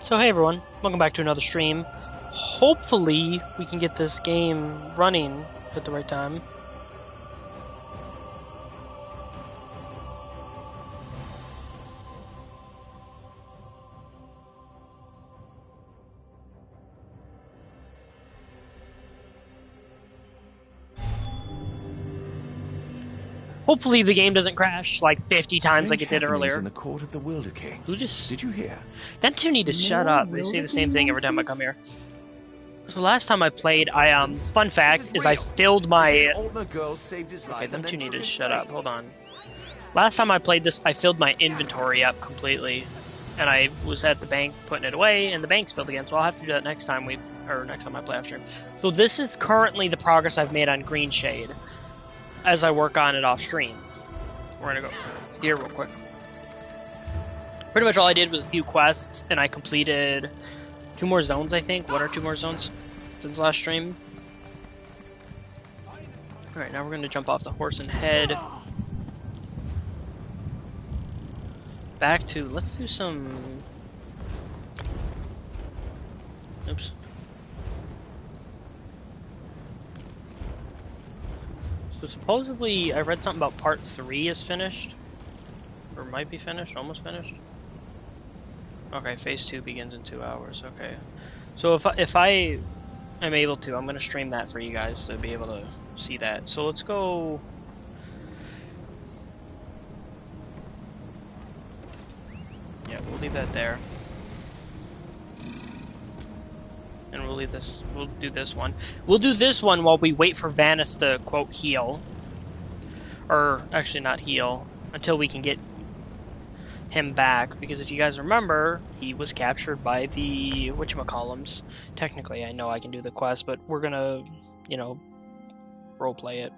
So hey everyone, welcome back to another stream. Hopefully we can get this game running at the right time. Hopefully the game doesn't crash like 50 times like it did earlier. In the court of the Wilder King. Lucius, Did you hear? Them two need to shut up. They say the same thing every time I come here. So last time I played, fun fact is I filled my... Okay, them two need to shut up. Hold on. Last time I played this, I filled my inventory up completely. And I was at the bank putting it away, and the bank's filled again, so I'll have to do that next time next time I play off stream. So this is currently the progress I've made on Green Shade as I work on it off stream. We're gonna go here real quick. Pretty much all I did was a few quests, and I completed 2 more zones, I think. 1 or 2 more zones since last stream. Alright, now we're gonna jump off the horse and head back to, let's do some... Oops. So supposedly, I read something about part 3 is finished. Or might be finished, almost finished. Okay, phase 2 begins in 2 hours, okay. So if I am able to, I'm gonna stream that for you guys to be able to see that. So let's go... Yeah, we'll leave that there. And we'll do this one. We'll do this one while we wait for Vanus to, quote, heal. Or, actually not heal, until we can get him back. Because if you guys remember, he was captured by the whatchamacallums. Technically, I know I can do the quest, but we're gonna, you know, roleplay it.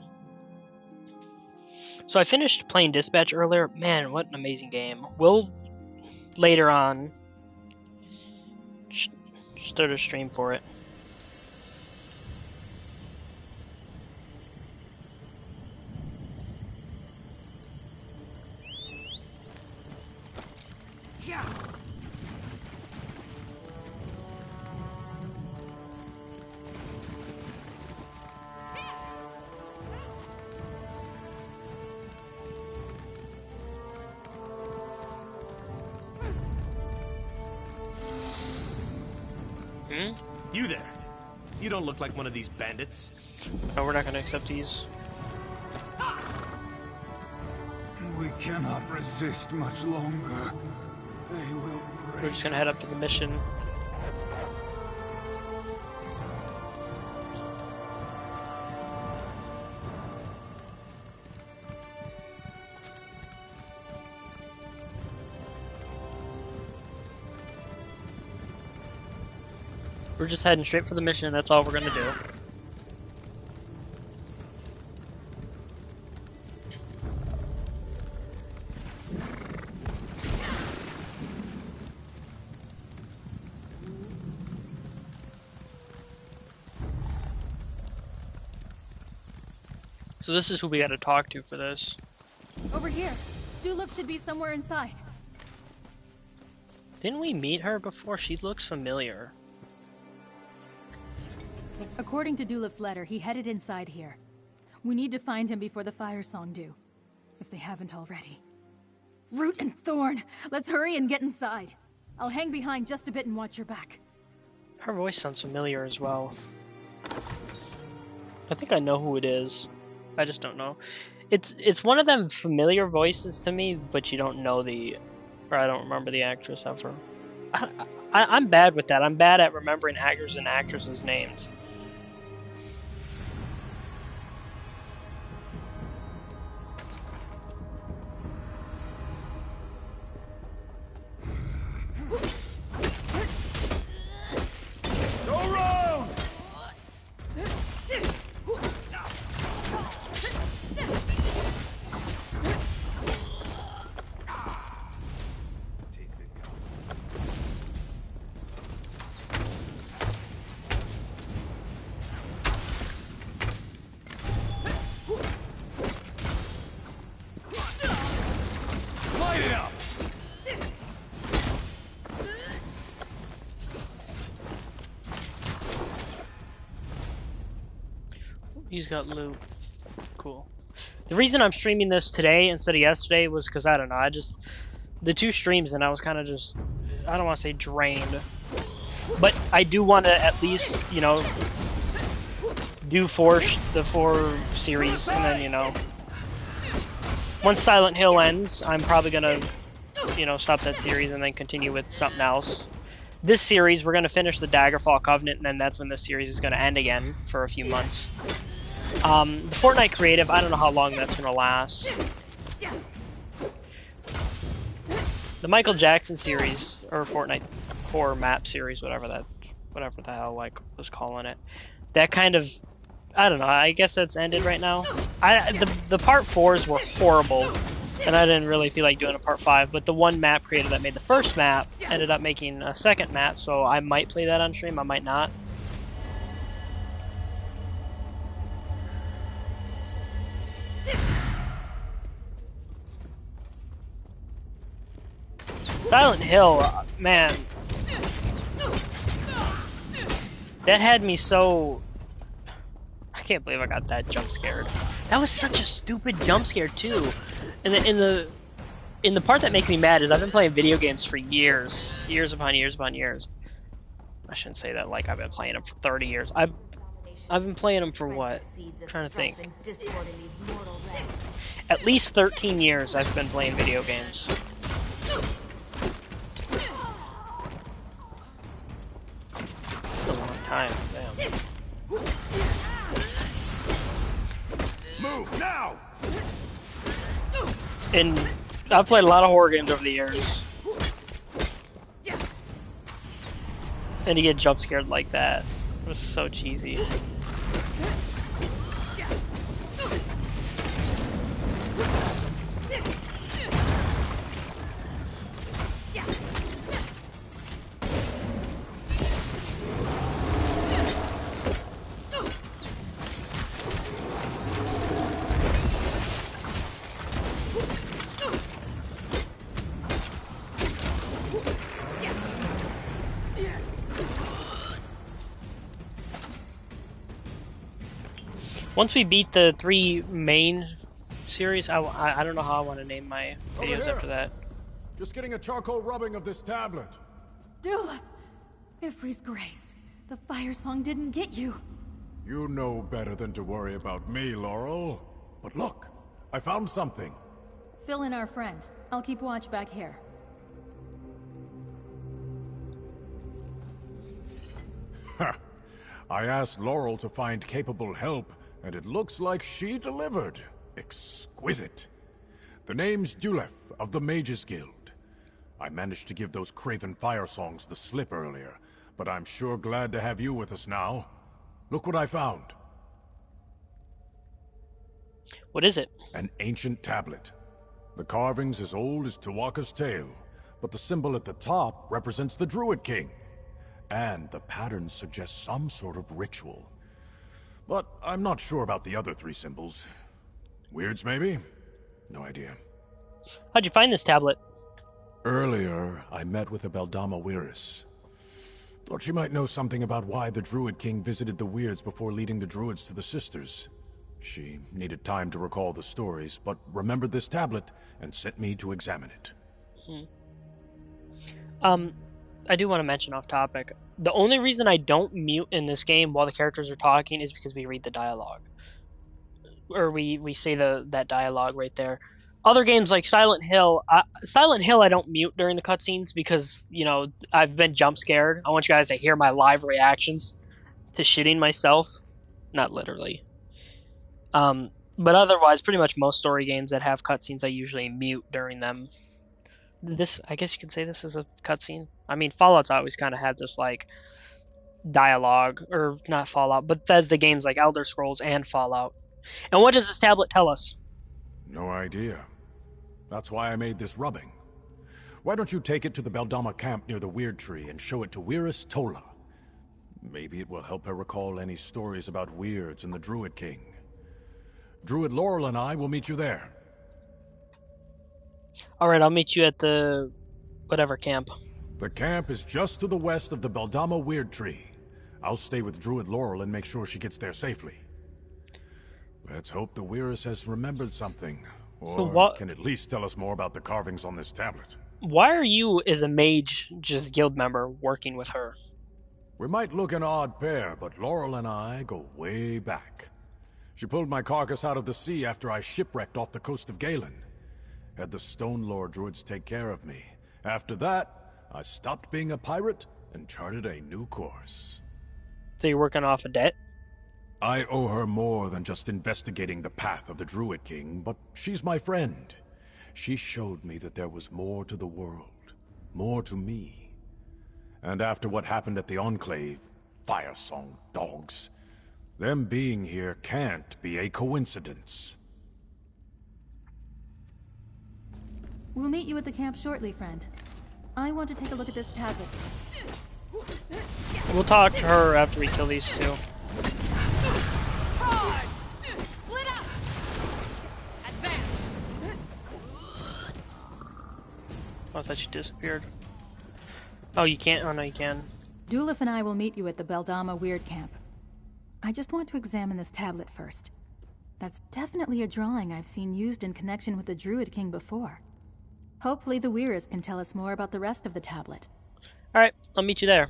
So I finished playing Dispatch earlier. Man, what an amazing game. We'll, later on, start a stream for it. Yeah. You there. You don't look like one of these bandits. No, we're not going to accept these. We cannot resist much longer. They will break. We're just going to head up to the mission. We're just heading straight for the mission, that's all we're gonna do. So this is who we gotta talk to for this. Over here. Duluf should be somewhere inside. Didn't we meet her before? She looks familiar. According to Duluf's letter, he headed inside here. We need to find him before the Fire Song do, if they haven't already. Root and Thorn! Let's hurry and get inside. I'll hang behind just a bit and watch your back. Her voice sounds familiar as well. I think I know who it is. I just don't know. It's one of them familiar voices to me, but you don't know or I don't remember the actress of her. I'm bad with that. I'm bad at remembering actors and actresses' names. He's got loot. Cool. The reason I'm streaming this today instead of yesterday was because, I don't know, the 2 streams and I was kind of just, I don't want to say drained, but I do want to at least, you know, do the 4 series, and then, you know, once Silent Hill ends, I'm probably gonna, you know, stop that series and then continue with something else. This series, we're gonna finish the Daggerfall Covenant, and then that's when this series is gonna end again for a few months. The Fortnite Creative, I don't know how long that's gonna last. The Michael Jackson series, or Fortnite 4 map series, whatever the hell like was calling it, that kind of, I don't know, I guess that's ended right now. The part 4s were horrible, and I didn't really feel like doing a part 5, but the one map creator that made the first map ended up making a second map, so I might play that on stream, I might not. Silent Hill, man, that had me so... I can't believe I got that jump scared. That was such a stupid jump scare too. And in the part that makes me mad is I've been playing video games for years upon years upon years. I shouldn't say that like I've been playing them for 30 years. I've been playing them for what? I'm trying to think. At least 13 years I've been playing video games. That's a long time, damn. Move now! And I've played a lot of horror games over the years. And to get jump scared like that was so cheesy. Once we beat the 3 main series, I don't know how I want to name my videos after that. Just getting a charcoal rubbing of this tablet. Dulef! Ifri's grace. The fire song didn't get you. You know better than to worry about me, Laurel. But look, I found something. Fill in our friend. I'll keep watch back here. Ha! I asked Laurel to find capable help, and it looks like she delivered. Exquisite. The name's Dulef of the Mages Guild. I managed to give those craven fire songs the slip earlier, but I'm sure glad to have you with us now. Look what I found. What is it? An ancient tablet. The carving's as old as Tuwaka's tale, but the symbol at the top represents the Druid King. And the pattern suggests some sort of ritual. But I'm not sure about the other 3 symbols. Weirds, maybe? No idea. How'd you find this tablet? Earlier, I met with a Beldama Weiris. Thought she might know something about why the Druid King visited the Weirds before leading the Druids to the Sisters. She needed time to recall the stories, but remembered this tablet and sent me to examine it. I do want to mention off topic. The only reason I don't mute in this game while the characters are talking is because we read the dialogue. Or we say that dialogue right there. Other games like Silent Hill I don't mute during the cutscenes because, you know, I've been jump scared. I want you guys to hear my live reactions to shitting myself. Not literally. But otherwise, pretty much most story games that have cutscenes, I usually mute during them. This, I guess you could say this is a cutscene. I mean, Fallout's always kind of had this, like, dialogue, or not Fallout, but Bethesda games like Elder Scrolls and Fallout. And what does this tablet tell us? No idea. That's why I made this rubbing. Why don't you take it to the Beldama camp near the Weird Tree and show it to Weiris Tola? Maybe it will help her recall any stories about Weirds and the Druid King. Druid Laurel and I will meet you there. Alright, I'll meet you at the... whatever camp. The camp is just to the west of the Beldama Weird Tree. I'll stay with Druid Laurel and make sure she gets there safely. Let's hope the Weirus has remembered something. Or what, can at least tell us more about the carvings on this tablet. why are you, as a mage, just guild member, working with her? We might look an odd pair, but Laurel and I go way back. She pulled my carcass out of the sea after I shipwrecked off the coast of Galen. Had the Stone Lord druids take care of me. After that, I stopped being a pirate and charted a new course. So you're working off a debt? I owe her more than just investigating the path of the Druid King, but she's my friend. She showed me that there was more to the world, more to me. And after what happened at the Enclave, Firesong dogs, them being here can't be a coincidence. We'll meet you at the camp shortly, friend. I want to take a look at this tablet first. We'll talk to her after we kill these two. Charge! Split up! Advance! Oh, I thought she disappeared. Oh, you can't? Oh, no, you can. Dulif and I will meet you at the Beldama Weird Camp. I just want to examine this tablet first. That's definitely a drawing I've seen used in connection with the Druid King before. Hopefully the Weirus can tell us more about the rest of the tablet. Alright, I'll meet you there.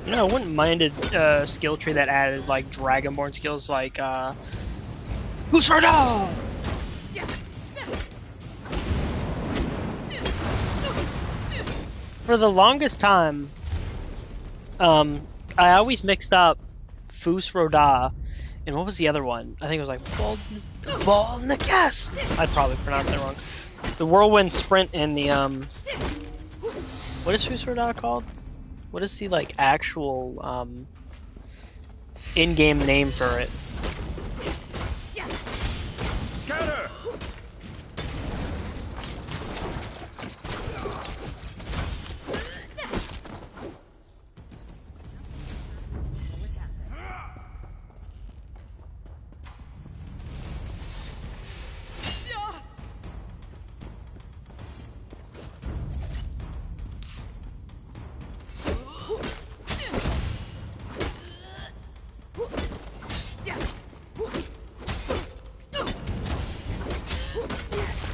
You know, I wouldn't mind a skill tree that added like Dragonborn skills like Husarda! For the longest time, I always mixed up Fus Roda and what was the other one? I think it was like Volnakas! I probably pronounced it wrong. The Whirlwind Sprint and the what is Fus Roda called? What is the like actual in-game name for it? Scatter!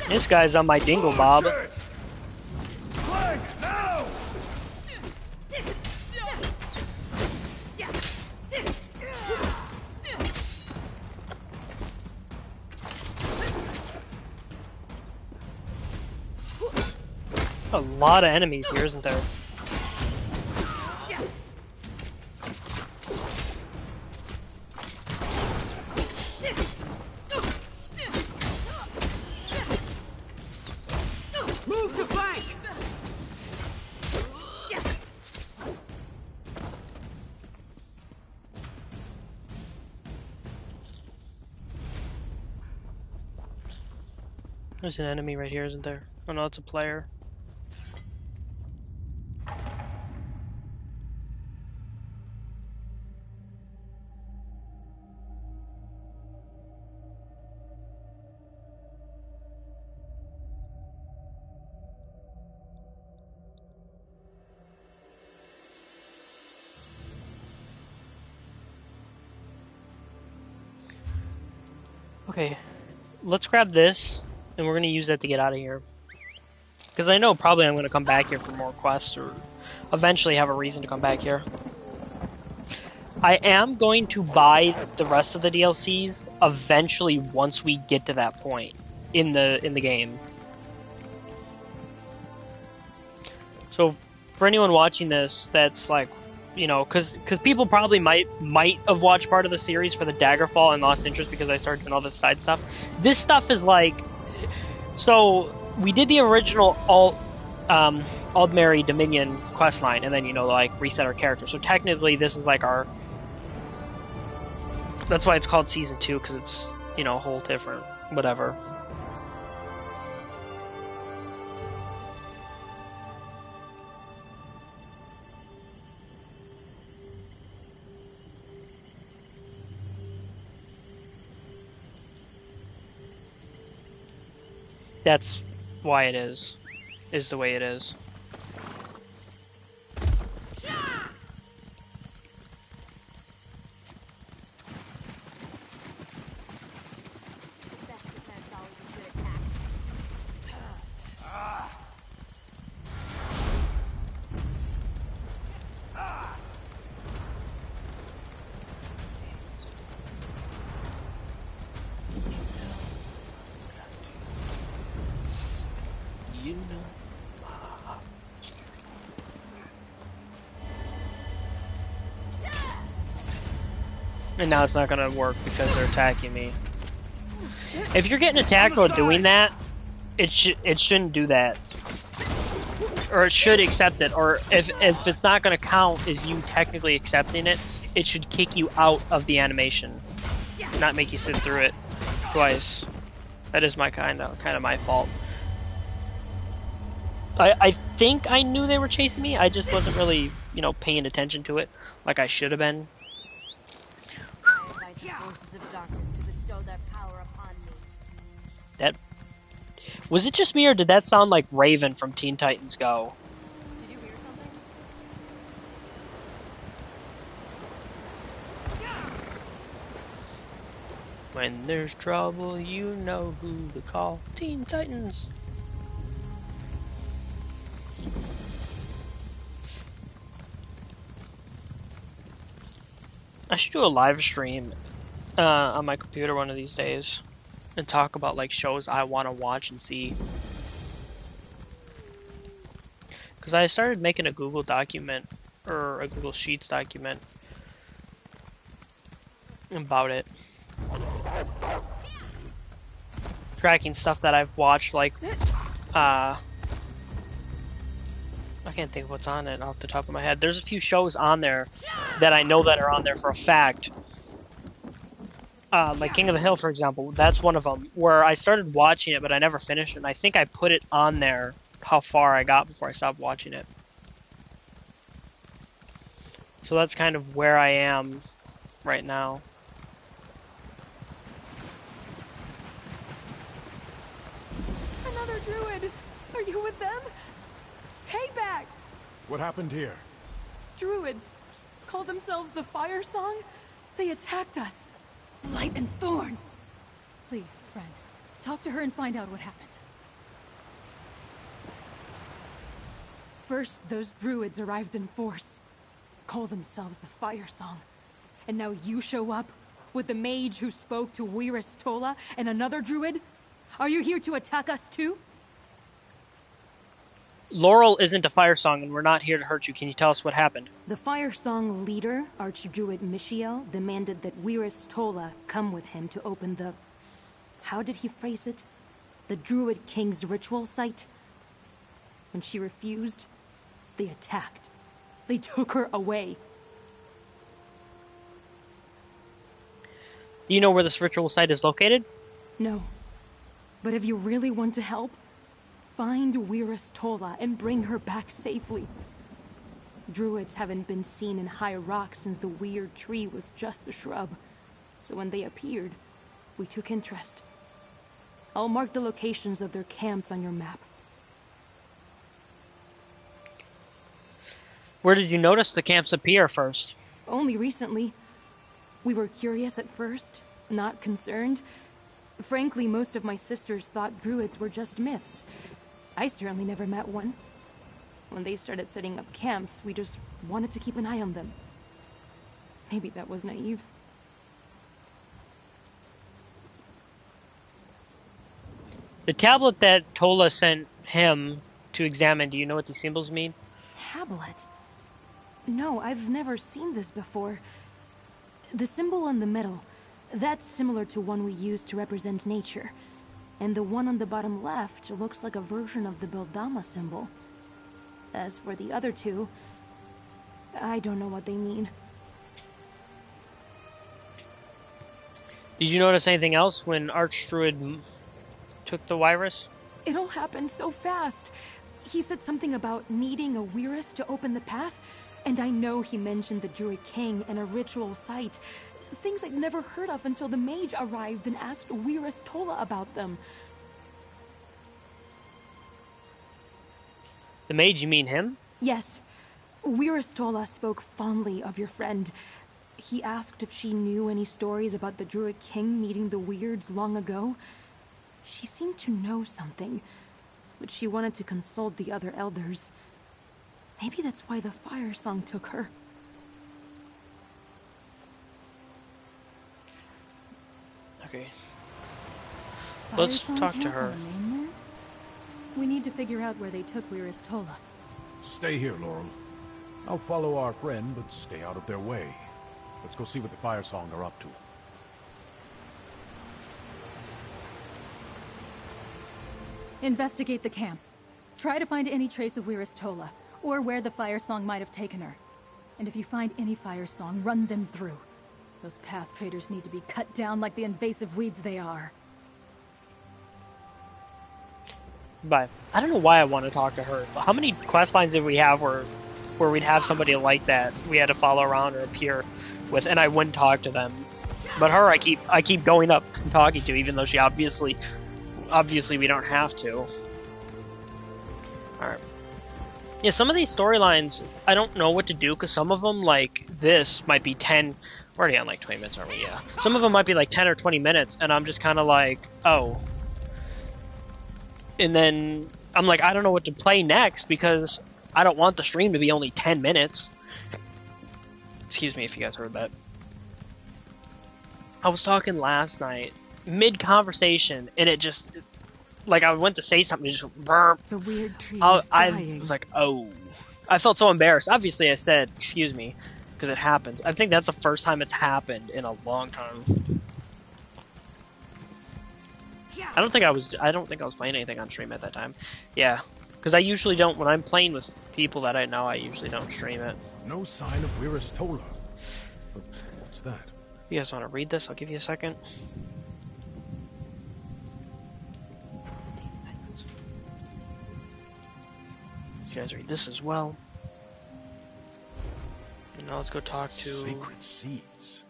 This guy's on my dingle bob. Flank now! A lot of enemies here, isn't there? Move to flank! There's an enemy right here, isn't there? Oh no, it's a player. Okay, let's grab this, and we're going to use that to get out of here. Because I know probably I'm going to come back here for more quests, or eventually have a reason to come back here. I am going to buy the rest of the DLCs eventually once we get to that point in the game. So, for anyone watching this, that's like, you know, because people probably might have watched part of the series for the Daggerfall and lost interest because I started doing all this side stuff. This stuff is like, so we did the original Aldmeri Dominion questline, and then, you know, like reset our character. So technically, this is like our That's why it's called Season 2, because it's, you know, a whole different whatever. That's why it is the way it is. You know. And now it's not gonna work because they're attacking me. If you're getting attacked while doing that, it shouldn't do that. Or it should accept it. Or if it's not gonna count as you technically accepting it, it should kick you out of the animation. Not make you sit through it twice. That is my kind of my fault. I think I knew they were chasing me. I just wasn't really, you know, paying attention to it like I should have been. I invite the forces of darkness to bestow their power upon me. That was it just me, or did that sound like Raven from Teen Titans Go? Did you hear something? When there's trouble, you know who to call. Teen Titans. I should do a live stream on my computer one of these days and talk about like shows I want to watch and see. Because I started making a Google document or a Google Sheets document about it. Tracking stuff that I've watched, like I can't think of what's on it off the top of my head. There's a few shows on there that I know that are on there for a fact. Like King of the Hill, for example. That's one of them where I started watching it, but I never finished it. And I think I put it on there how far I got before I stopped watching it. So that's kind of where I am right now. Another druid! Are you with them? Stay back! What happened here? Druids call themselves the Fire Song? They attacked us. Blight and thorns! Please, friend, talk to her and find out what happened. First, those druids arrived in force. Call themselves the Fire Song. And now you show up with the mage who spoke to Wirys Tola and another druid? Are you here to attack us too? Laurel isn't a Fire Song, and we're not here to hurt you. Can you tell us what happened? The Fire Song leader, Archdruid Michiel, demanded that Wirys Tola come with him to open the... How did he phrase it? The Druid King's ritual site. When she refused, they attacked. They took her away. Do you know where this ritual site is located? No. But if you really want to help, find Wirys Tola and bring her back safely. Druids haven't been seen in High Rock since the weird tree was just a shrub. So when they appeared, we took interest. I'll mark the locations of their camps on your map. Where did you notice the camps appear first? Only recently. We were curious at first, not concerned. Frankly, most of my sisters thought druids were just myths. I certainly never met one. When they started setting up camps, we just wanted to keep an eye on them. Maybe that was naive. The tablet that Tola sent him to examine, do you know what these symbols mean? Tablet? No, I've never seen this before. The symbol in the middle, that's similar to one we use to represent nature. And the one on the bottom left looks like a version of the Beldama symbol. As for the other two, I don't know what they mean. Did you notice anything else when Archdruid took the virus? It all happened so fast. He said something about needing a Weirus to open the path, and I know he mentioned the Druid King and a ritual site. Things I'd never heard of until the mage arrived and asked Weirus Tola about them. The mage, you mean him? Yes. Weirus Tola spoke fondly of your friend. He asked if she knew any stories about the Druid King meeting the Weirds long ago. She seemed to know something, but she wanted to consult the other elders. Maybe that's why the Fire Song took her. Okay. Let's Fire Song talk to camps her. on the mainland? We need to figure out where they took Weirus Tola. Stay here, Laurel. I'll follow our friend, but stay out of their way. Let's go see what the Fire Song are up to. Investigate the camps. Try to find any trace of Weirus Tola, or where the Fire Song might have taken her. And if you find any Fire Song, run them through. Those path traders need to be cut down like the invasive weeds they are. But I don't know why I want to talk to her. How many quest lines did we have where we'd have somebody like that we had to follow around or appear with, and I wouldn't talk to them? But her, I keep going up and talking to, even though she obviously we don't have to. All right. Yeah, some of these storylines I don't know what to do, because some of them, like this, might be 10. We're already on like 20 minutes, aren't we? Yeah. Some of them might be like 10 or 20 minutes, and I'm just kind of like, oh. And then I'm like, I don't know what to play next, because I don't want the stream to be only 10 minutes. Excuse me if you guys heard that. I was talking last night, mid-conversation, and it just, like, I went to say something, it just burp. The weird tree is I dying. was like, oh. I felt so embarrassed. Obviously, I said, excuse me, because it happens. I think that's the first time it's happened in a long time. I don't think I was playing anything on stream at that time. Yeah, because I usually don't, when I'm playing with people that I know, I usually don't stream it. No sign of Weirus Tola. But what's that? You guys want to read this? I'll give you a second. You guys read this as well. And now let's go talk to... Sacred seeds.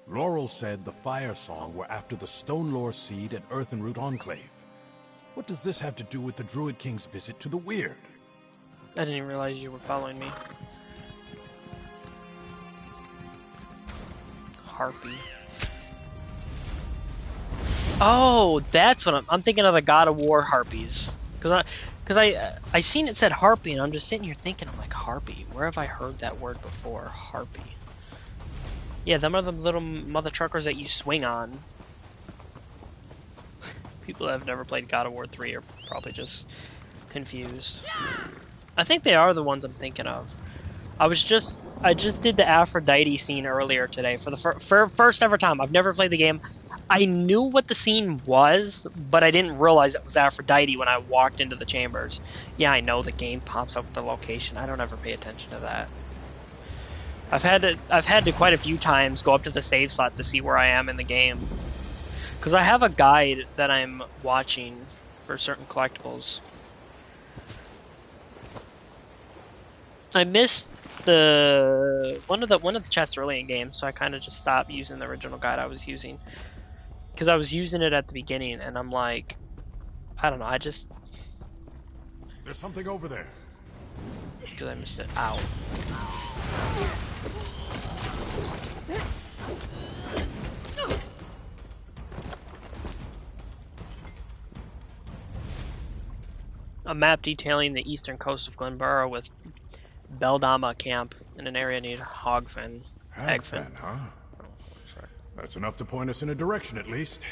Laurel said the Fire Song were after the Stonelore Seed at Earthenroot Enclave. What does this have to do with the Druid King's visit to the Weird? I didn't even realize you were following me. Harpy. Oh, that's what I'm thinking of, the God of War harpies. Because I seen it said harpy, and I'm just sitting here thinking, I'm like, harpy? Where have I heard that word before? Harpy. Yeah, them are the little mother truckers that you swing on. People that have never played God of War 3 are probably just confused. I think they are the ones I'm thinking of. I just did the Aphrodite scene earlier today for the first ever time. I've never played the game. I knew what the scene was, but I didn't realize it was Aphrodite when I walked into the chambers. Yeah, I know the game pops up with the location. I don't ever pay attention to that. I've had to quite a few times go up to the save slot to see where I am in the game. Because I have a guide that I'm watching for certain collectibles. I missed one of the chests early in game, so I kind of just stopped using the original guide I was using. Because I was using it at the beginning, and I'm like, I don't know, There's something over there. because I missed it. Ow. A map detailing the eastern coast of Glenborough with Beldama camp in an area near Hogfen. Hagfen, huh? Oh, sorry. That's enough to point us in a direction, at least.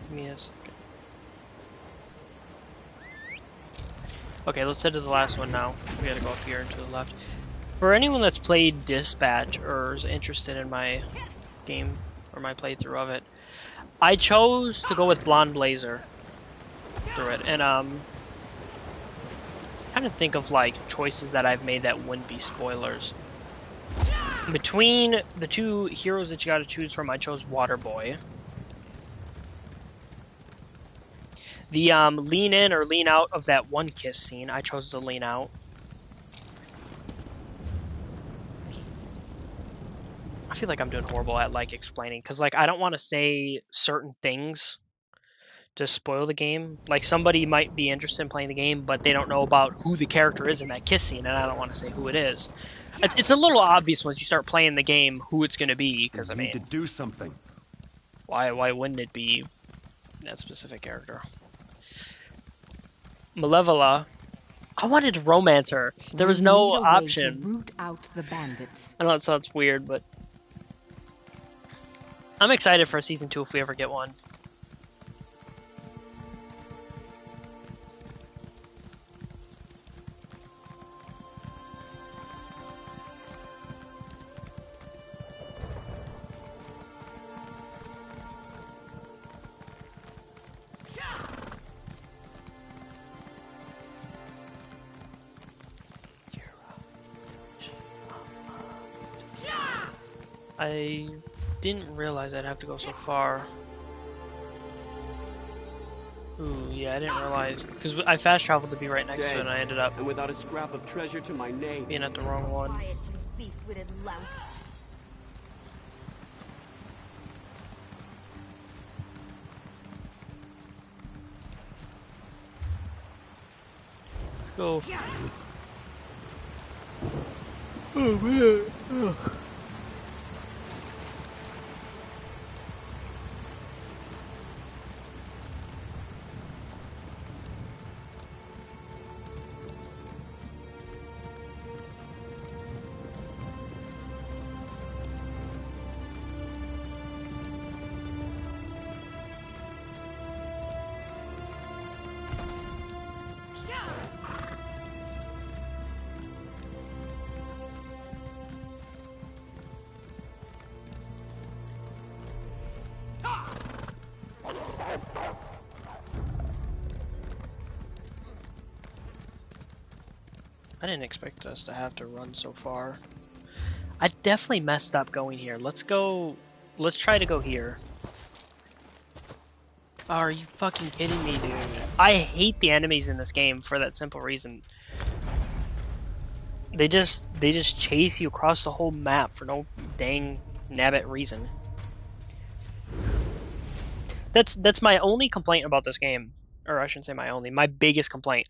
Give me a second. Okay, let's head to the last one now. We gotta go up here and to the left. For anyone that's played Dispatch or is interested in my game or my playthrough of it, I chose to go with Blonde Blazer through it, and trying to think of like choices that I've made that wouldn't be spoilers. Between the two heroes that you gotta choose from, I chose Waterboy. The lean in or lean out of that one kiss scene, I chose to lean out. I feel like I'm doing horrible at like explaining, because like I don't want to say certain things to spoil the game. Like somebody might be interested in playing the game, but they don't know about who the character is in that kiss scene, and I don't want to say who it is. It's a little obvious once you start playing the game who it's going to be, because I mean, need to do something. Why wouldn't it be that specific character? Malevola. I wanted to romance her. There was no option. Root out the bandits. I know it sounds weird, but I'm excited for season 2 if we ever get one. I didn't realize I'd have to go so far. Ooh, yeah, I didn't realize. Because I fast traveled to be right next to it, and I ended up and without a scrap of treasure to my name. being at the wrong one. Quiet, you beef-witted louts. Go. Oh, man. Ugh. I didn't expect us to have to run so far. I definitely messed up going here. Let's try to go here. Oh, are you fucking kidding me, dude? I hate the enemies in this game for that simple reason. They just chase you across the whole map for no dang nabbit reason. That's my only complaint about this game. Or I shouldn't say my only, my biggest complaint.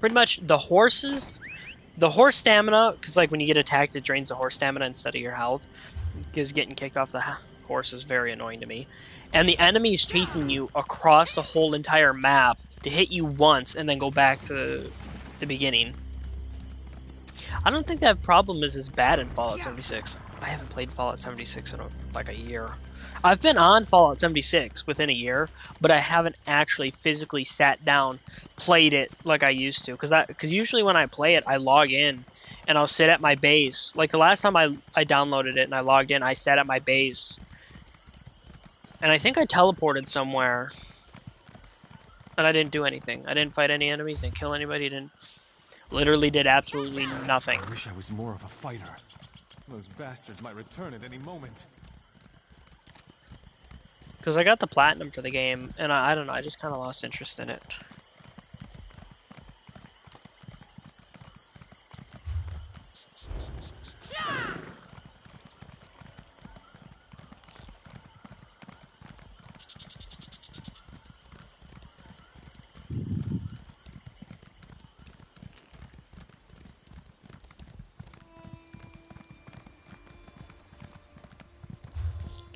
Pretty much the horse stamina, because like when you get attacked it drains the horse stamina instead of your health, because getting kicked off the horse is very annoying to me. And the enemies chasing you across the whole entire map to hit you once and then go back to the beginning. I don't think that problem is as bad in Fallout 76. I haven't played Fallout 76 in like a year. I've been on Fallout 76 within a year, but I haven't actually physically sat down, played it like I used to. Because usually when I play it, I log in and I'll sit at my base. Like the last time I downloaded it and I logged in, I sat at my base. And I think I teleported somewhere. And I didn't do anything. I didn't fight any enemies, didn't kill anybody, literally did absolutely nothing. I wish I was more of a fighter. Those bastards might return at any moment. Because I got the platinum for the game, and I don't know, I just kind of lost interest in it.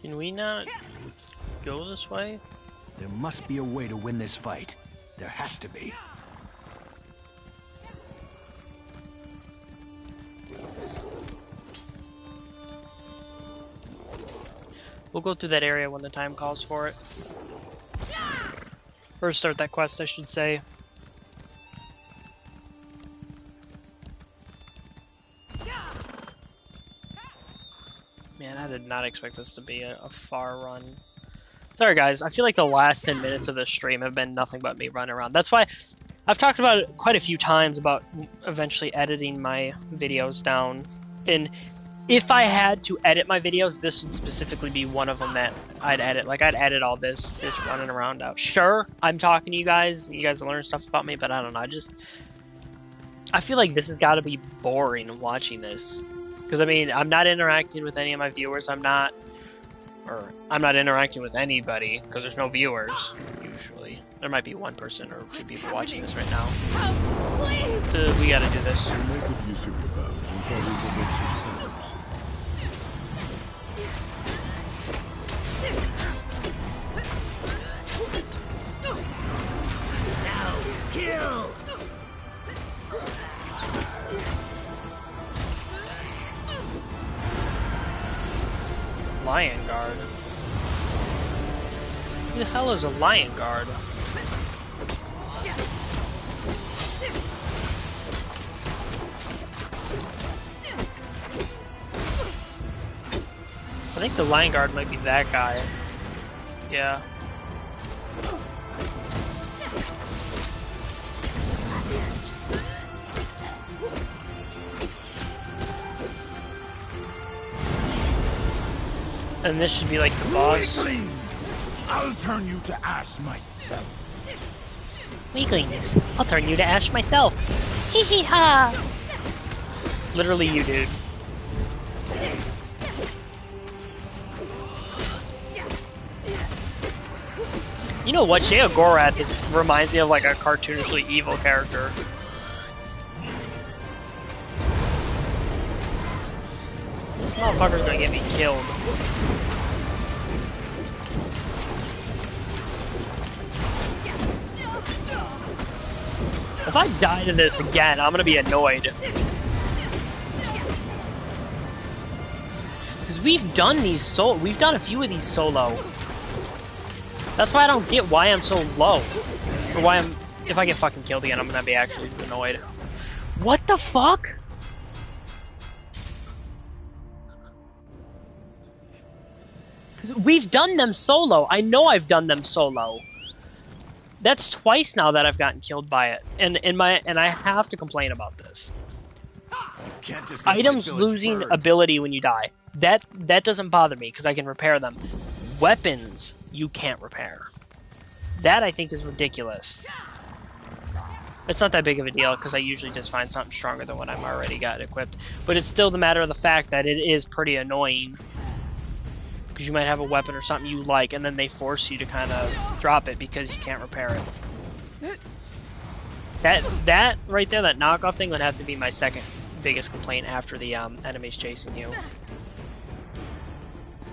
Can we not go this way? There must be a way to win this fight. There has to be. We'll go through that area when the time calls for it. Or start that quest, I should say. Man, I did not expect this to be a far run. Sorry guys, I feel like the last 10 minutes of this stream have been nothing but me running around. That's why I've talked about it quite a few times about eventually editing my videos down. And if I had to edit my videos, this would specifically be one of them that I'd edit. Like, I'd edit all this running around out. Sure, I'm talking to you guys learn stuff about me, but I don't know, I feel like this has got to be boring watching this. Because, I mean, I'm not interacting with any of my viewers, I'm not interacting with anybody, because there's no viewers, usually. There might be one person or two people watching this right now. Please! We gotta do this. Now, kill! Lion Guard. Who the hell is a Lion Guard? I think the Lion Guard might be that guy. Yeah. And this should be like the boss. Weaklings! I'll turn you to ash myself. Weaklings, I'll turn you to ash myself. Hee hee ha! Literally you, dude. You know what? Sheogorath reminds me of like a cartoonishly evil character. This motherfucker's gonna get me killed. If I die to this again, I'm gonna be annoyed. Because we've done a few of these solo. That's why I don't get why I'm so low. Or why if I get fucking killed again, I'm gonna be actually annoyed. What the fuck? We've done them solo. I know I've done them solo. That's twice now that I've gotten killed by it, and I have to complain about this. Items losing ability when you die. That doesn't bother me because I can repair them. Weapons you can't repair. That I think is ridiculous. It's not that big of a deal because I usually just find something stronger than what I've already got equipped. But it's still the matter of the fact that it is pretty annoying. Because you might have a weapon or something you like, and then they force you to kind of drop it because you can't repair it. That right there, that knockoff thing would have to be my second biggest complaint after the enemies chasing you.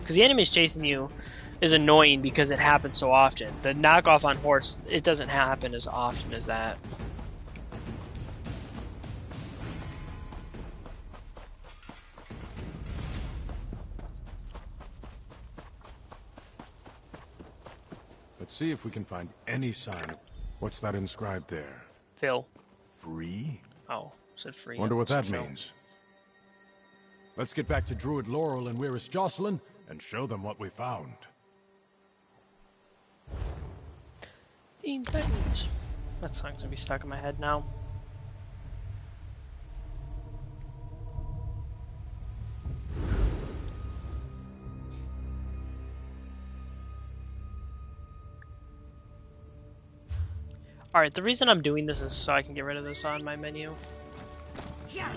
Because the enemies chasing you is annoying because it happens so often. The knockoff on horse, it doesn't happen as often as that. Let's see if we can find any sign. What's that inscribed there? Phil. Free? Oh, said free. Wonder what that means. Let's get back to Druid Laurel and Wyrris Jocelyn and show them what we found. Teen Titans. That song's gonna be stuck in my head now. Alright, the reason I'm doing this is so I can get rid of this on my menu. I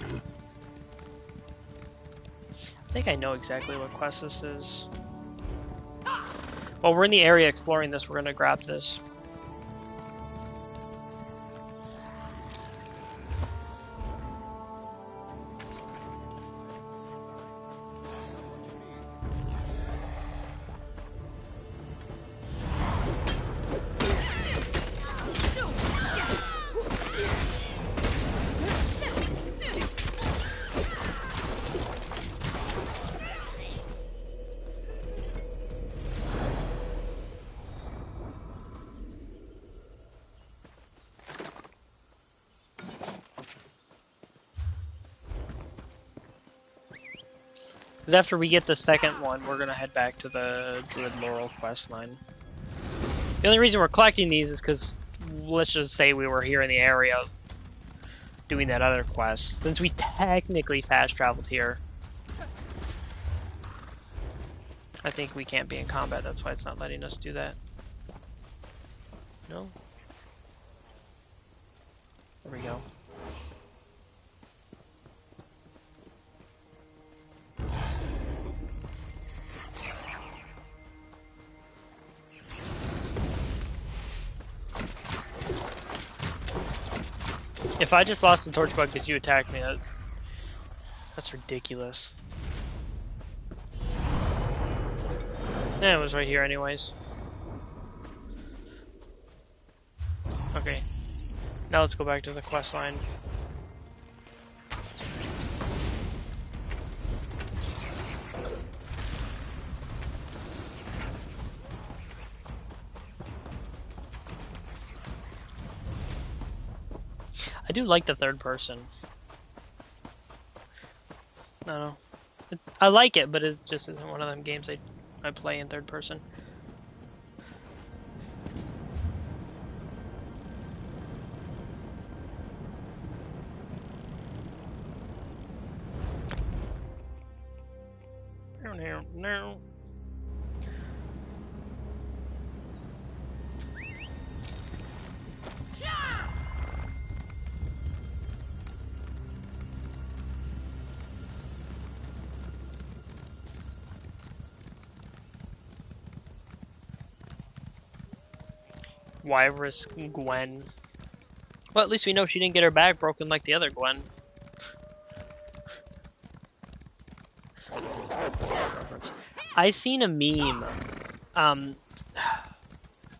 think I know exactly what quest this is. Well, we're in the area exploring this, we're gonna grab this. Because after we get the second one, we're gonna head back to the Druid Laurel quest line. The only reason we're collecting these is because, let's just say we were here in the area doing that other quest. Since we technically fast traveled here, I think we can't be in combat, that's why it's not letting us do that. No? There we go. If I just lost the torch bug because you attacked me, that's ridiculous. Yeah, it was right here anyways. Okay. Now let's go back to the quest line. I do like the third person. I don't know. I like it, but it just isn't one of them games I play in third person. No. Why risk Gwen? Well, at least we know she didn't get her back broken like the other Gwen. I seen a meme.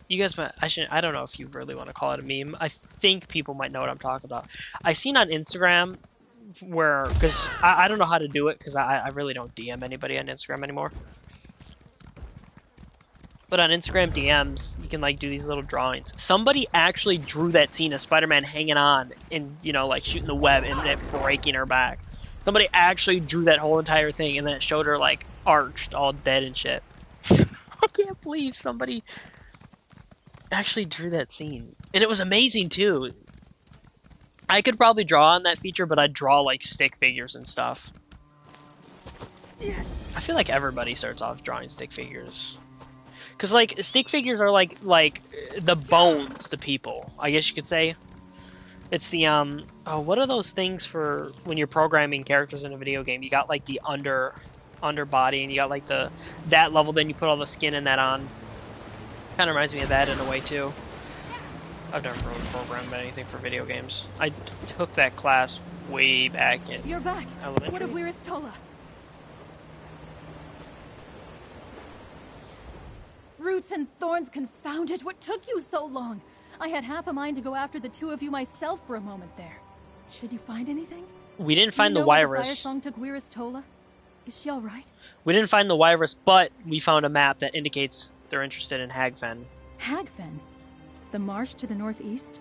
You guys might, I don't know if you really want to call it a meme. I think people might know what I'm talking about. I seen on Instagram where, because I don't know how to do it because I really don't DM anybody on Instagram anymore. But on Instagram DMs, you can like do these little drawings. Somebody actually drew that scene of Spider-Man hanging on and, you know, like shooting the web and it breaking her back. Somebody actually drew that whole entire thing and then it showed her like arched, all dead and shit. I can't believe somebody actually drew that scene. And it was amazing too. I could probably draw on that feature, but I'd draw like stick figures and stuff. I feel like everybody starts off drawing stick figures. Because, like, stick figures are, like, the bones to people, I guess you could say. It's the, oh, what are those things for when you're programming characters in a video game? You got, like, the underbody, and you got, like, that level, then you put all the skin and that on. Kind of reminds me of that in a way, too. I've never really programmed anything for video games. I took that class way back in You're back. elementary. What of Wyrus Tola? Roots and thorns, confound it! What took you so long? I had half a mind to go after the two of you myself for a moment there. Did you find anything? We didn't find the Wyrus. Wyrus. The Firesong took Wyrus Tola. Is she all right? We didn't find the Wyrus, but we found a map that indicates they're interested in Hagfen. Hagfen? The marsh to the northeast?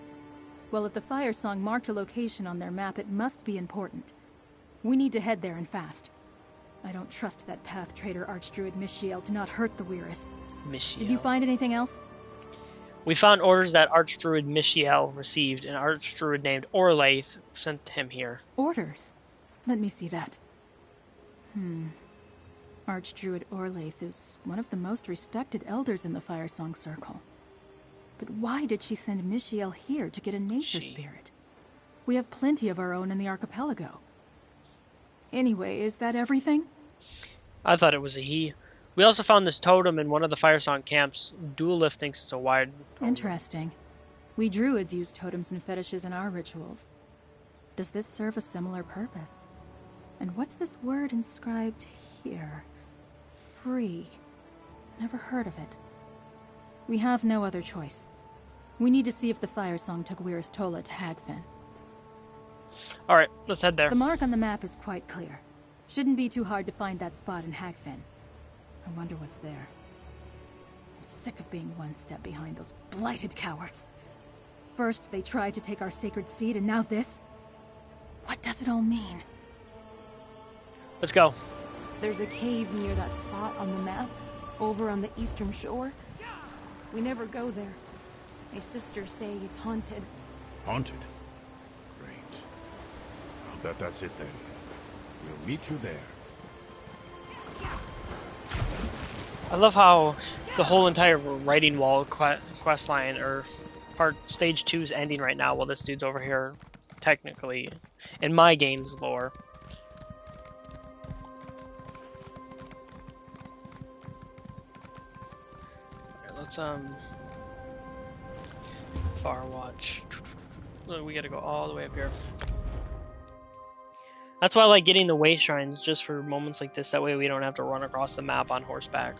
Well, if the Firesong marked a location on their map, it must be important. We need to head there and fast. I don't trust that path trader Archdruid Mishiel to not hurt the Wyrus. Mishiel. Did you find anything else? We found orders that Archdruid Mishiel received, and Archdruid named Orlaith sent him here. Orders? Let me see that. Archdruid Orlaith is one of the most respected elders in the Firesong Circle. But why did she send Mishiel here to get a nature spirit? We have plenty of our own in the archipelago. Anyway, is that everything? I thought it was a he. We also found this totem in one of the Firesong camps. Duelif thinks it's a wired totem. Interesting. We druids use totems and fetishes in our rituals. Does this serve a similar purpose? And what's this word inscribed here? Free. Never heard of it. We have no other choice. We need to see if the Firesong took Wyrus Tola to Hagfen. Alright, let's head there. The mark on the map is quite clear. Shouldn't be too hard to find that spot in Hagfen. I wonder what's there. I'm sick of being one step behind those blighted cowards. First, they tried to take our sacred seed, and now this? What does it all mean? Let's go. There's a cave near that spot on the map, over on the eastern shore. We never go there. My sisters say it's haunted. Haunted? Great. I'll bet that's it then. We'll meet you there. I love how the whole entire writing wall quest line, or part stage 2 is ending right now while this dude's over here, technically, in my game's lore. Let's far watch. We gotta go all the way up here. That's why I like getting the way shrines, just for moments like this. That way we don't have to run across the map on horseback.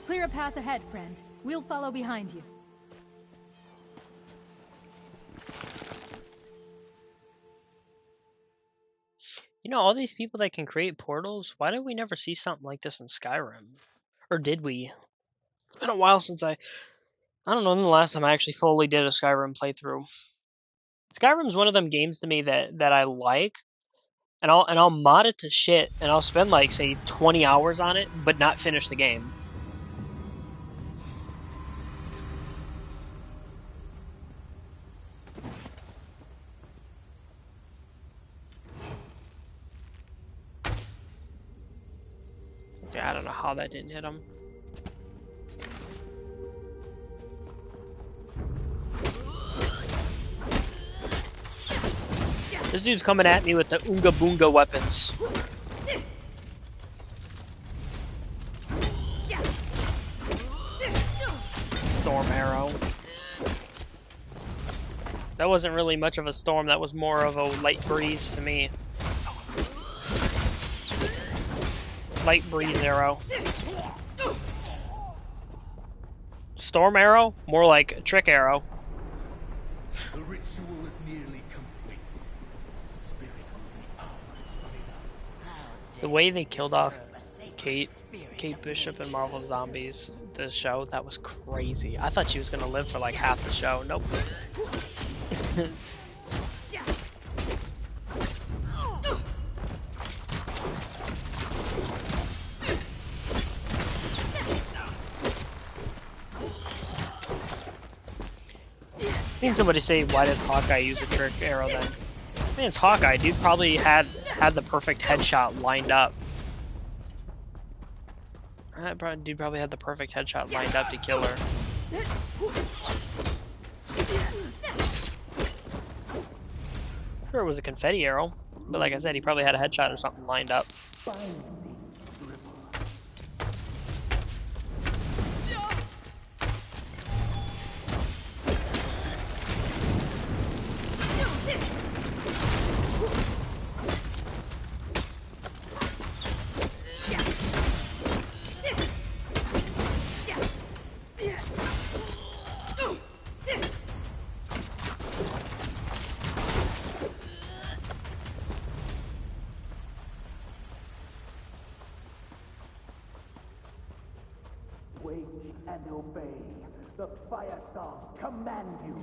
Clear a path ahead, friend. We'll follow behind you. You know, all these people that can create portals, why did we never see something like this in Skyrim? Or did we? It's been a while since I don't know when the last time I actually fully did a Skyrim playthrough. Skyrim's one of them games to me that I like, and I'll mod it to shit, and I'll spend like, say, 20 hours on it, but not finish the game. Yeah, I don't know how that didn't hit him. This dude's coming at me with the Oonga Boonga weapons. Storm arrow. That wasn't really much of a storm, that was more of a light breeze to me. Light breeze arrow. Storm arrow? More like a trick arrow. The ritual is nearly complete. Spirit only ours. The way they killed off Kate Bishop in Marvel Zombies, the show, that was crazy. I thought she was gonna live for like half the show. Nope. I've seen somebody say, why did Hawkeye use a trick arrow then? I mean, it's Hawkeye. Dude probably had the perfect headshot lined up. Dude probably had the perfect headshot lined up to kill her. Sure, it was a confetti arrow, but like I said, he probably had a headshot or something lined up. And obey. The fire song command you.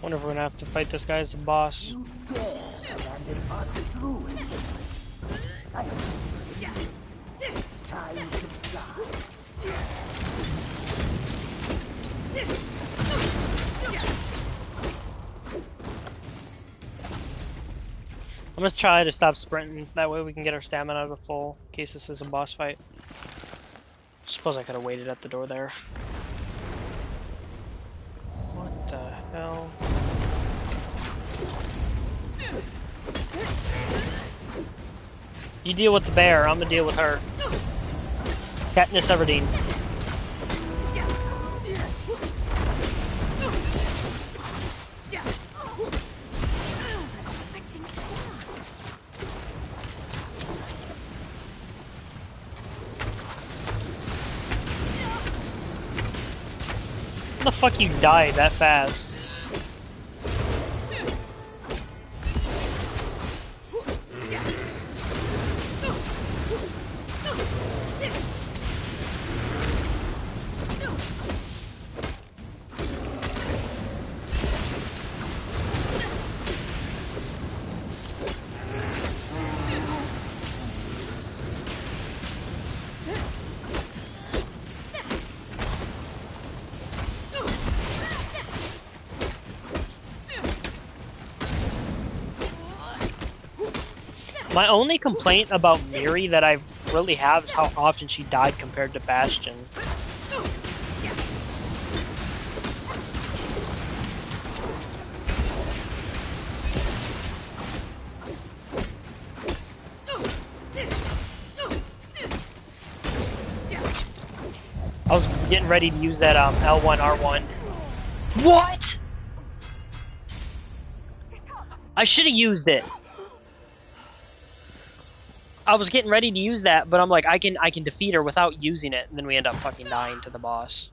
Wonder if we're gonna have to fight this guy as a boss. I'm gonna try to stop sprinting, that way we can get our stamina to full, in case this is a boss fight. Suppose I could have waited at the door there. What the hell? You deal with the bear, I'm gonna deal with her. Katniss Everdeen. How the fuck you died that fast? My only complaint about Miri that I really have is how often she died compared to Bastion. I was getting ready to use that L1 R1. What? I should have used it. I was getting ready to use that, but I'm like, I can defeat her without using it, and then we end up fucking dying to the boss.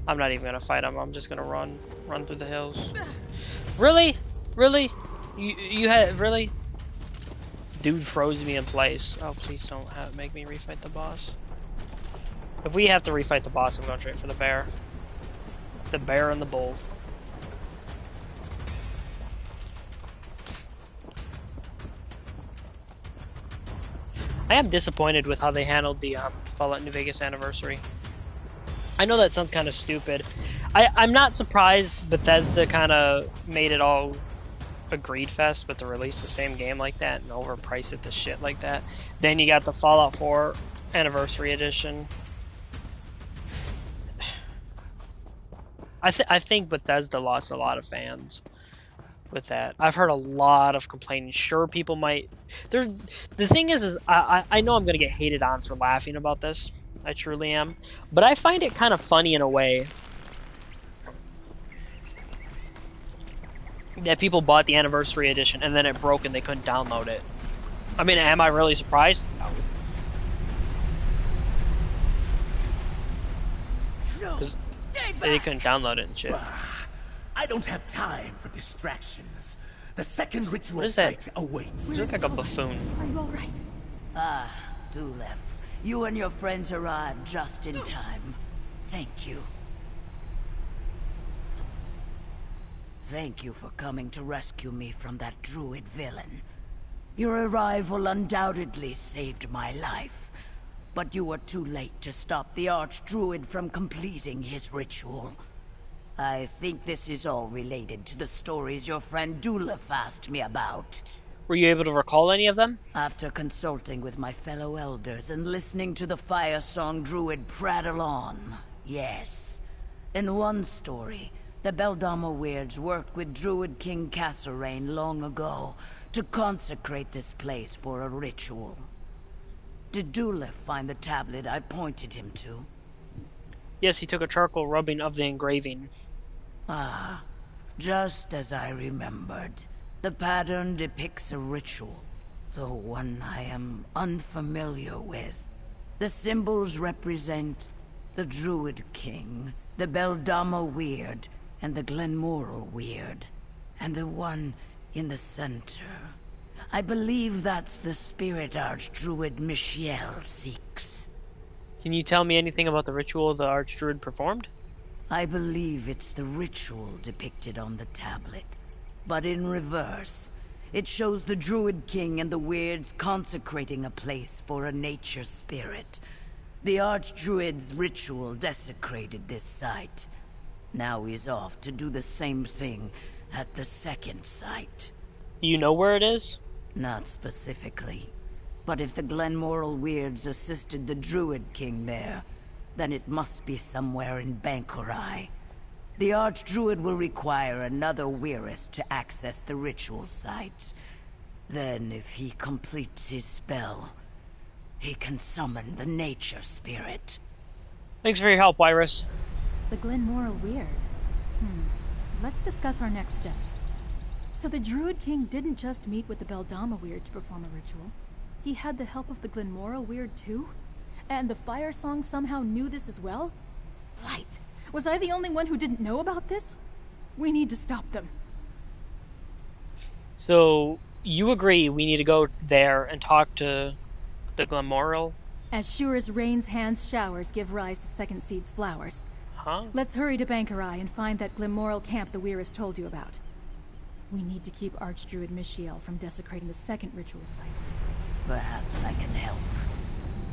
I'm not even gonna fight him. I'm just gonna run through the hills. Really? Really? You had really? Dude froze me in place. Oh, please don't make me refight the boss. If we have to refight the boss, I'm going straight for the bear. The bear and the bull. I am disappointed with how they handled the Fallout New Vegas anniversary. I know that sounds kind of stupid. I'm not surprised Bethesda kind of made it all a greed fest, but to release the same game like that and overprice it to shit like that. Then you got the Fallout 4 Anniversary Edition. I think Bethesda lost a lot of fans with that. I've heard a lot of complaining. Sure, people might... The thing is I know I'm going to get hated on for laughing about this. I truly am. But I find it kind of funny in a way that people bought the Anniversary Edition and then it broke and they couldn't download it. I mean, am I really surprised? No. They couldn't download it and shit. I don't have time for distractions. The second ritual site awaits. You look like a buffoon. Are you all right? Ah, Dulef. You and your friends arrived just in time. Thank you. Thank you for coming to rescue me from that druid villain. Your arrival undoubtedly saved my life, but you were too late to stop the Archdruid from completing his ritual. I think this is all related to the stories your friend Dulef asked me about. Were you able to recall any of them? After consulting with my fellow elders and listening to the Fire Song Druid prattle on, yes. In one story, the Beldama Weirds worked with Druid King Kasserine long ago to consecrate this place for a ritual. Did Dulef find the tablet I pointed him to? Yes, he took a charcoal rubbing of the engraving. Ah, just as I remembered. The pattern depicts a ritual, though one I am unfamiliar with. The symbols represent the Druid King, the Beldama Weird, and the Glenmoral Weird, and the one in the center. I believe that's the spirit Archdruid Michiel seeks. Can you tell me anything about the ritual the Archdruid performed? I believe it's the ritual depicted on the tablet, but in reverse. It shows the Druid King and the Weirds consecrating a place for a nature spirit. The Archdruid's ritual desecrated this site. Now he's off to do the same thing at the second site. You know where it is? Not specifically. But if the Glenmoral Weirds assisted the Druid King there, then it must be somewhere in Bankurai. The Archdruid will require another Weirist to access the ritual site. Then, if he completes his spell, he can summon the nature spirit. Thanks for your help, Iris. The Glenmoral Weird. Let's discuss our next steps. So the Druid King didn't just meet with the Beldama Weird to perform a ritual. He had the help of the Glenmoral Weird too? And the Fire Song somehow knew this as well? Blight, was I the only one who didn't know about this? We need to stop them. So, you agree we need to go there and talk to the Glamorel? As sure as rain's hands showers give rise to Second Seed's flowers. Huh? Let's hurry to Bankerai and find that Glamorel camp the Weirist told you about. We need to keep Archdruid Michiel from desecrating the second ritual site. Perhaps I can help.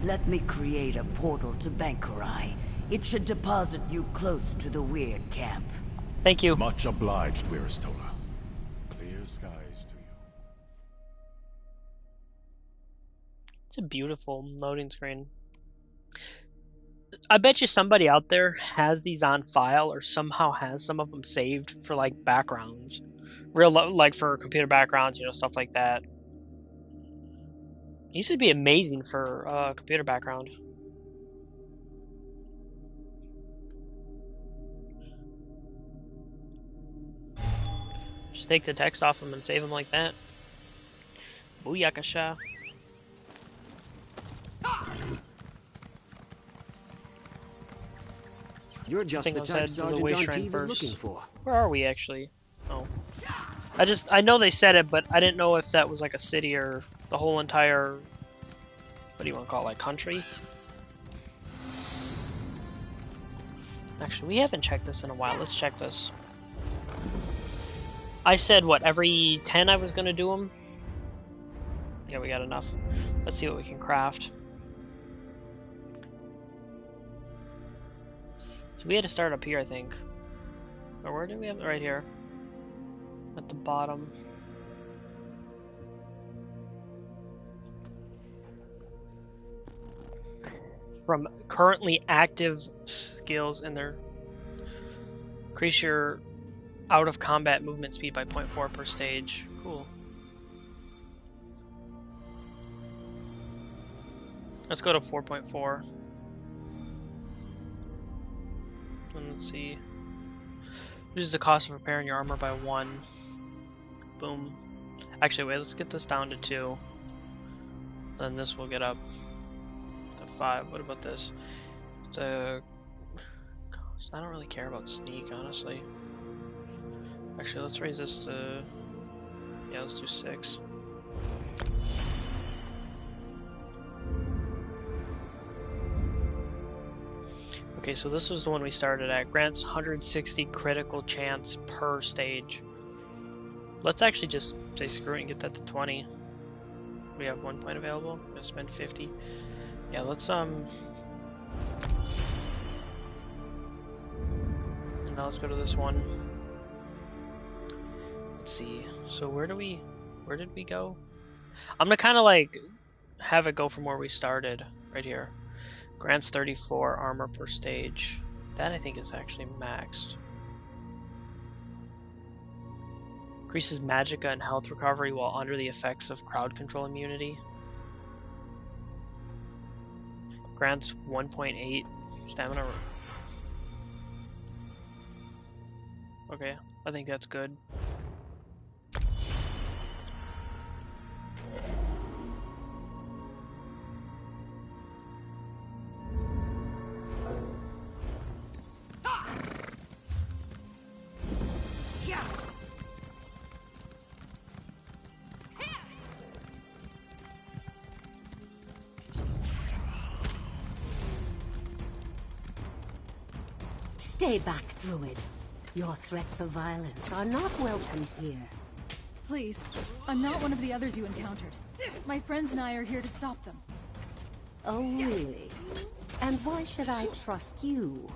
Let me create a portal to Bankerai. It should deposit you close to the Weird camp. Thank you. Much obliged, Wiristola. Clear skies to you. It's a beautiful loading screen. I bet you somebody out there has these on file or somehow has some of them saved for like backgrounds. Like for computer backgrounds, you know, stuff like that. These would be amazing for computer background. Just take the text off them and save them like that. Booyakasha. You're just the type Sergeant Antibes was looking for. Where are we actually? Oh. I know they said it, but I didn't know if that was like a city or the whole entire, what do you want to call it, like country? Actually, we haven't checked this in a while. Let's check this. I said, what, every 10 I was going to do them? Yeah, we got enough. Let's see what we can craft. So we had to start up here, I think. Or where did we have it? Right here. At the bottom. From currently active skills in their increase your out of combat movement speed by 0.4 per stage. Cool. Let's go to 4.4. And let's see. Reduces the cost of repairing your armor by 1. Boom. Actually, wait, let's get this down to 2. Then this will get up to 5. What about this? The cost. I don't really care about sneak, honestly. Actually, let's raise this to... yeah, let's do 6. Okay, so this was the one we started at. Grants 160 critical chance per stage. Let's actually just say screw it and get that to 20. We have 1 point available. I'm gonna spend 50. Yeah, let's And now let's go to this one. Let's see. So where did we go? I'm gonna kind of like have it go from where we started, right here. Grants 34 armor per stage. That I think is actually maxed. Increases magicka and health recovery while under the effects of crowd control immunity. Grants 1.8 stamina. Okay, I think that's good. Stay back, Druid. Your threats of violence are not welcome here. Please, I'm not one of the others you encountered. My friends and I are here to stop them. Oh, really? And why should I trust you?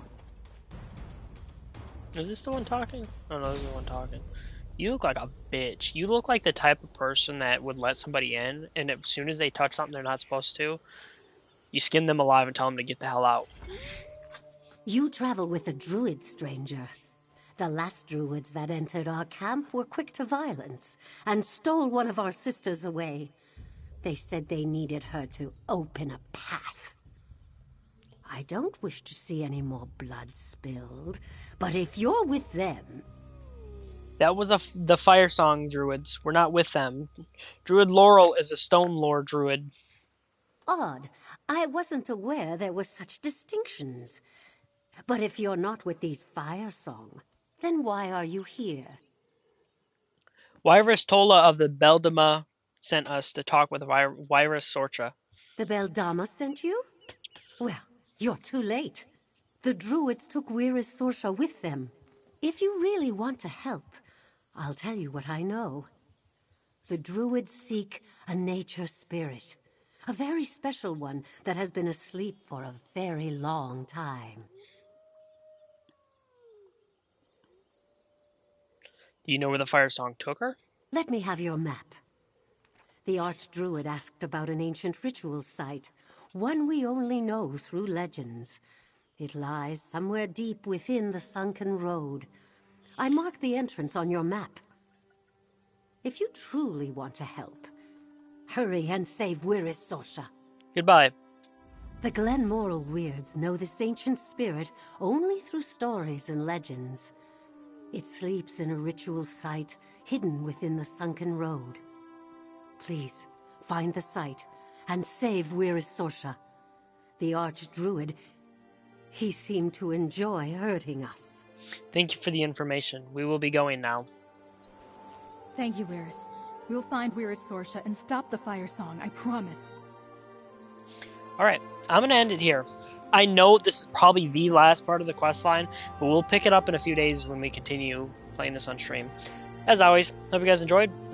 Is this the one talking? Oh no, this is the one talking. You look like a bitch. You look like the type of person that would let somebody in, and as soon as they touch something they're not supposed to, you skin them alive and tell them to get the hell out. You travel with a druid, stranger. The last druids that entered our camp were quick to violence and stole one of our sisters away. They said they needed her to open a path. I don't wish to see any more blood spilled, but if you're with them... That was the Fire Song druids. We're not with them. Druid Laurel is a Stone Lore druid. Odd. I wasn't aware there were such distinctions. But if you're not with these Fire Song, then why are you here? Wyrus Tola of the Beldama sent us to talk with Wyrus Sorcha. The Beldama sent you? Well, you're too late. The Druids took Wyrus Sorcha with them. If you really want to help, I'll tell you what I know. The Druids seek a nature spirit. A very special one that has been asleep for a very long time. Do you know where the Fire Song took her? Let me have your map. The Archdruid asked about an ancient ritual site, one we only know through legends. It lies somewhere deep within the sunken road. I marked the entrance on your map. If you truly want to help, hurry and save Wyrus Sorcha. Goodbye. The Glenmoral Weirds know this ancient spirit only through stories and legends. It sleeps in a ritual site hidden within the sunken road. Please, find the site and save Wyrus Sorcha. The Archdruid, he seemed to enjoy hurting us. Thank you for the information. We will be going now. Thank you, Wyrus. We'll find Wyrus Sorcha and stop the Fire Song, I promise. Alright, I'm gonna end it here. I know this is probably the last part of the questline, but we'll pick it up in a few days when we continue playing this on stream. As always, hope you guys enjoyed.